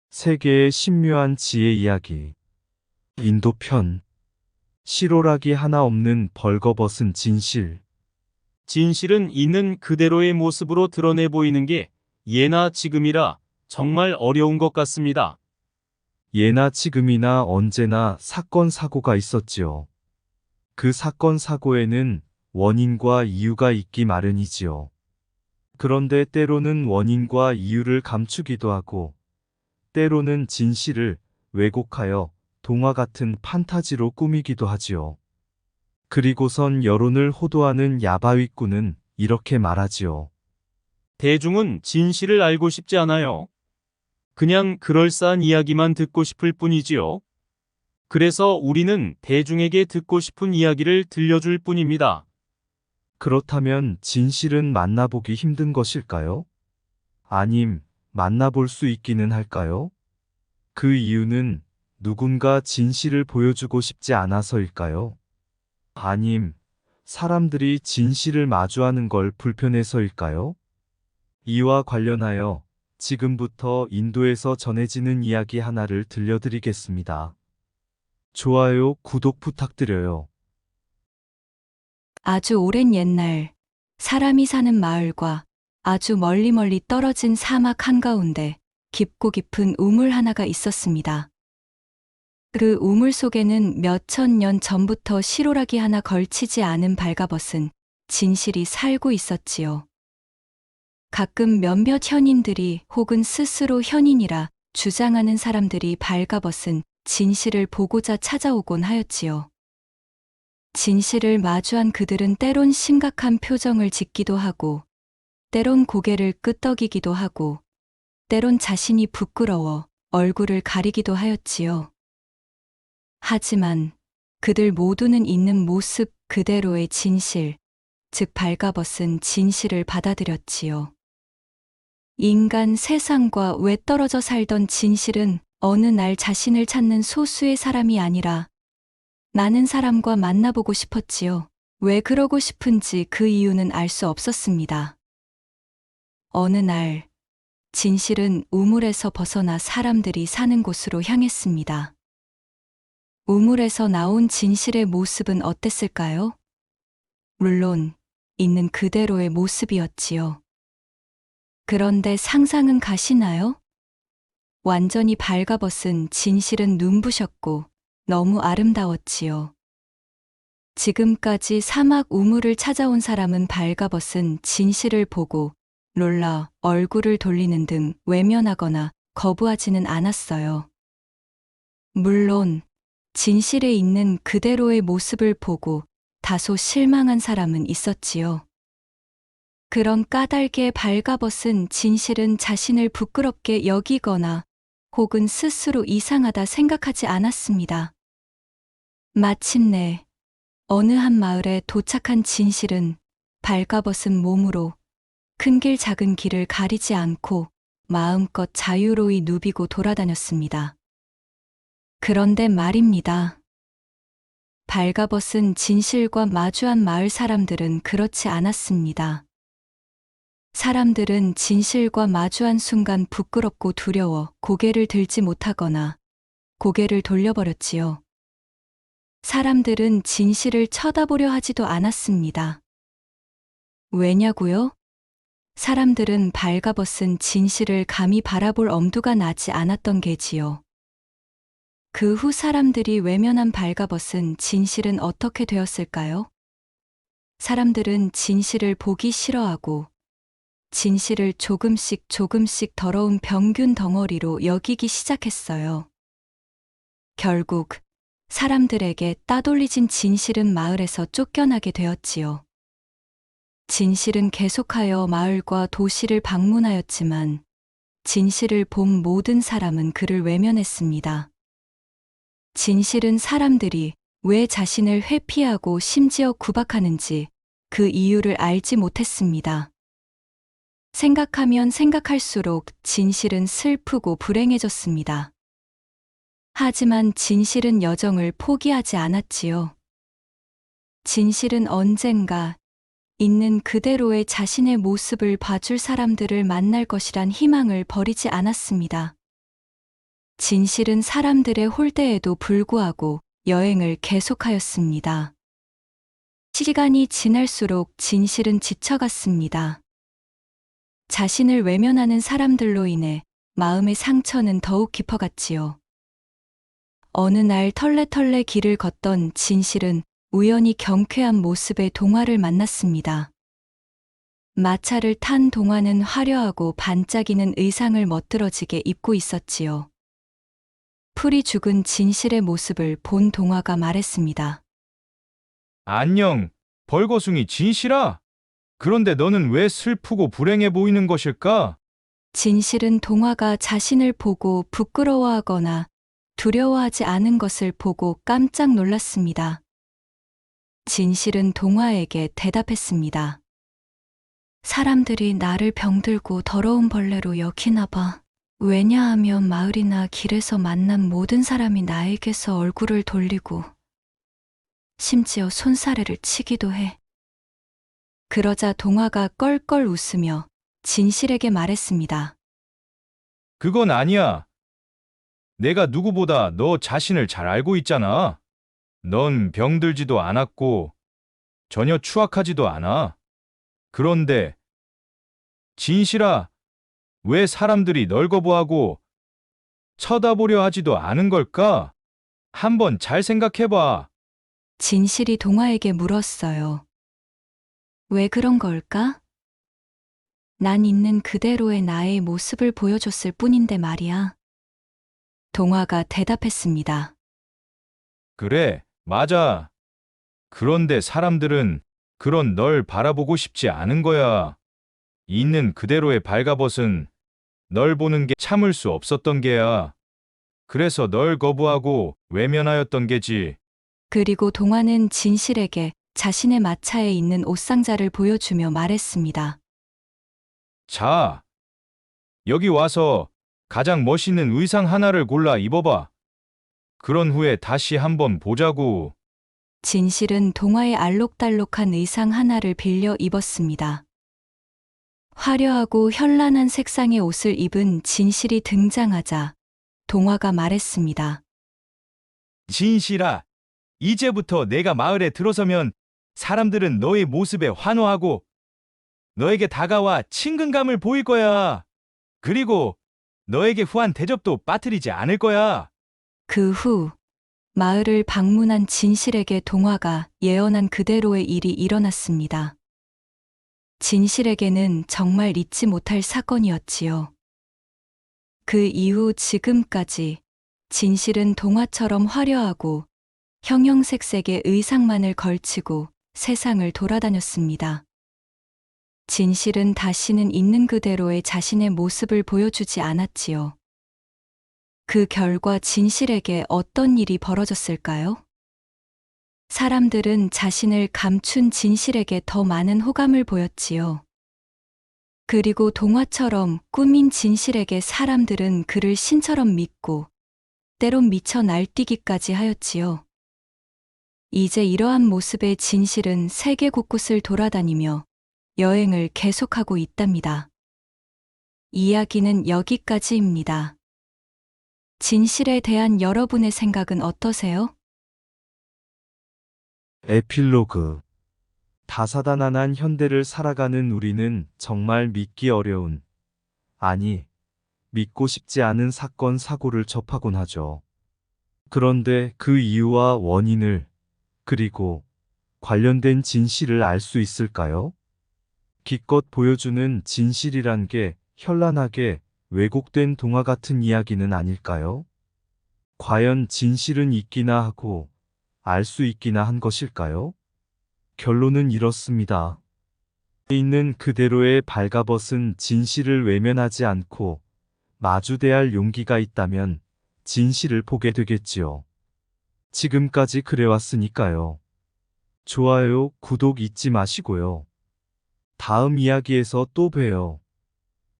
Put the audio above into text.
세계의 신묘한 지혜 이야기. 인도편. 실오라기 하나 없는 벌거벗은 진실. 진실은 있는 그대로의 모습으로 드러내 보이는 게 예나 지금이라 정말 어려운 것 같습니다. 예나 지금이나 언제나 사건 사고가 있었지요. 그 사건 사고에는 원인과 이유가 있기 마련이지요. 그런데 때로는 원인과 이유를 감추기도 하고, 때로는 진실을 왜곡하여 동화 같은 판타지로 꾸미기도 하지요. 그리고선 여론을 호도하는 야바위꾼은 이렇게 말하지요. 대중은 진실을 알고 싶지 않아요. 그냥 그럴싸한 이야기만 듣고 싶을 뿐이지요. 그래서 우리는 대중에게 듣고 싶은 이야기를 들려줄 뿐입니다. 그렇다면 진실은 만나보기 힘든 것일까요? 아님, 만나볼 수 있기는 할까요? 그 이유는 누군가 진실을 보여주고 싶지 않아서일까요? 아님, 사람들이 진실을 마주하는 걸 불편해서일까요? 이와 관련하여 지금부터 인도에서 전해지는 이야기 하나를 들려드리겠습니다. 좋아요, 구독 부탁드려요. 아주 오랜 옛날, 사람이 사는 마을과 아주 멀리 떨어진 사막 한가운데 깊고 깊은 우물 하나가 있었습니다. 그 우물 속에는 몇천 년 전부터 실오라기 하나 걸치지 않은 발가벗은 진실이 살고 있었지요. 가끔 몇몇 현인들이 혹은 스스로 현인이라 주장하는 사람들이 발가벗은 진실을 보고자 찾아오곤 하였지요. 진실을 마주한 그들은 때론 심각한 표정을 짓기도 하고, 때론 고개를 끄덕이기도 하고, 때론 자신이 부끄러워 얼굴을 가리기도 하였지요. 하지만 그들 모두는 있는 모습 그대로의 진실, 즉 발가벗은 진실을 받아들였지요. 인간 세상과 외떨어져 살던 진실은 어느 날 자신을 찾는 소수의 사람이 아니라 많은 사람과 만나보고 싶었지요. 왜 그러고 싶은지 그 이유는 알 수 없었습니다. 어느 날, 진실은 우물에서 벗어나 사람들이 사는 곳으로 향했습니다. 우물에서 나온 진실의 모습은 어땠을까요? 물론, 있는 그대로의 모습이었지요. 그런데 상상은 가시나요? 완전히 발가벗은 진실은 눈부셨고 너무 아름다웠지요. 지금까지 사막 우물을 찾아온 사람은 발가벗은 진실을 보고 놀라 얼굴을 돌리는 등 외면하거나 거부하지는 않았어요. 물론 진실에 있는 그대로의 모습을 보고 다소 실망한 사람은 있었지요. 그런 까닭에 발가벗은 진실은 자신을 부끄럽게 여기거나 혹은 스스로 이상하다 생각하지 않았습니다. 마침내 어느 한 마을에 도착한 진실은 발가벗은 몸으로 큰 길 작은 길을 가리지 않고 마음껏 자유로이 누비고 돌아다녔습니다. 그런데 말입니다. 발가벗은 진실과 마주한 마을 사람들은 그렇지 않았습니다. 사람들은 진실과 마주한 순간 부끄럽고 두려워 고개를 들지 못하거나 고개를 돌려버렸지요. 사람들은 진실을 쳐다보려 하지도 않았습니다. 왜냐고요? 사람들은 발가벗은 진실을 감히 바라볼 엄두가 나지 않았던 게지요. 그 후 사람들이 외면한 발가벗은 진실은 어떻게 되었을까요? 사람들은 진실을 보기 싫어하고 진실을 조금씩 더러운 병균 덩어리로 여기기 시작했어요. 결국 사람들에게 따돌리진 진실은 마을에서 쫓겨나게 되었지요. 진실은 계속하여 마을과 도시를 방문하였지만 진실을 본 모든 사람은 그를 외면했습니다. 진실은 사람들이 왜 자신을 회피하고 심지어 구박하는지 그 이유를 알지 못했습니다. 생각하면 생각할수록 진실은 슬프고 불행해졌습니다. 하지만 진실은 여정을 포기하지 않았지요. 진실은 언젠가 있는 그대로의 자신의 모습을 봐줄 사람들을 만날 것이란 희망을 버리지 않았습니다. 진실은 사람들의 홀대에도 불구하고 여행을 계속하였습니다. 시간이 지날수록 진실은 지쳐갔습니다. 자신을 외면하는 사람들로 인해 마음의 상처는 더욱 깊어갔지요. 어느 날 털레털레 길을 걷던 진실은 우연히 경쾌한 모습의 동화를 만났습니다. 마차를 탄 동화는 화려하고 반짝이는 의상을 멋들어지게 입고 있었지요. 풀이 죽은 진실의 모습을 본 동화가 말했습니다. 안녕, 벌거숭이 진실아. 그런데 너는 왜 슬프고 불행해 보이는 것일까? 진실은 동화가 자신을 보고 부끄러워하거나 두려워하지 않은 것을 보고 깜짝 놀랐습니다. 진실은 동화에게 대답했습니다. 사람들이 나를 병들고 더러운 벌레로 여기나 봐. 왜냐하면 마을이나 길에서 만난 모든 사람이 나에게서 얼굴을 돌리고 심지어 손사래를 치기도 해. 그러자 동화가 껄껄 웃으며 진실에게 말했습니다. 그건 아니야. 내가 누구보다 너 자신을 잘 알고 있잖아. 넌 병들지도 않았고 전혀 추악하지도 않아. 그런데 진실아, 왜 사람들이 널 거부하고 쳐다보려 하지도 않은 걸까? 한번 잘 생각해봐. 진실이 동화에게 물었어요. 왜 그런 걸까? 난 있는 그대로의 나의 모습을 보여줬을 뿐인데 말이야. 동화가 대답했습니다. 그래, 맞아. 그런데 사람들은 그런 널 바라보고 싶지 않은 거야. 있는 그대로의 발가벗은 널 보는 게 참을 수 없었던 게야. 그래서 널 거부하고 외면하였던 게지. 그리고 동화는 진실에게 자신의 마차에 있는 옷상자를 보여주며 말했습니다. 자, 여기 와서 가장 멋있는 의상 하나를 골라 입어봐. 그런 후에 다시 한번 보자고. 진실은 동화의 알록달록한 의상 하나를 빌려 입었습니다. 화려하고 현란한 색상의 옷을 입은 진실이 등장하자 동화가 말했습니다. 진실아, 이제부터 내가 마을에 들어서면 사람들은 너의 모습에 환호하고 너에게 다가와 친근감을 보일 거야. 그리고 너에게 후한 대접도 빠뜨리지 않을 거야. 그 후 마을을 방문한 진실에게 동화가 예언한 그대로의 일이 일어났습니다. 진실에게는 정말 잊지 못할 사건이었지요. 그 이후 지금까지 진실은 동화처럼 화려하고 형형색색의 의상만을 걸치고 세상을 돌아다녔습니다. 진실은 다시는 있는 그대로의 자신의 모습을 보여주지 않았지요. 그 결과 진실에게 어떤 일이 벌어졌을까요? 사람들은 자신을 감춘 진실에게 더 많은 호감을 보였지요. 그리고 동화처럼 꾸민 진실에게 사람들은 그를 신처럼 믿고 때론 미쳐 날뛰기까지 하였지요. 이제 이러한 모습의 진실은 세계 곳곳을 돌아다니며 여행을 계속하고 있답니다. 이야기는 여기까지입니다. 진실에 대한 여러분의 생각은 어떠세요? 에필로그. 다사다난한 현대를 살아가는 우리는 정말 믿기 어려운, 아니, 믿고 싶지 않은 사건, 사고를 접하곤 하죠. 그런데 그 이유와 원인을, 그리고 관련된 진실을 알 수 있을까요? 기껏 보여주는 진실이란 게 현란하게 왜곡된 동화 같은 이야기는 아닐까요? 과연 진실은 있기나 하고 알 수 있기나 한 것일까요? 결론은 이렇습니다. 있는 그대로의 발가벗은 진실을 외면하지 않고 마주대할 용기가 있다면 진실을 보게 되겠지요. 지금까지 그래왔으니까요. 좋아요, 구독 잊지 마시고요. 다음 이야기에서 또 봬요.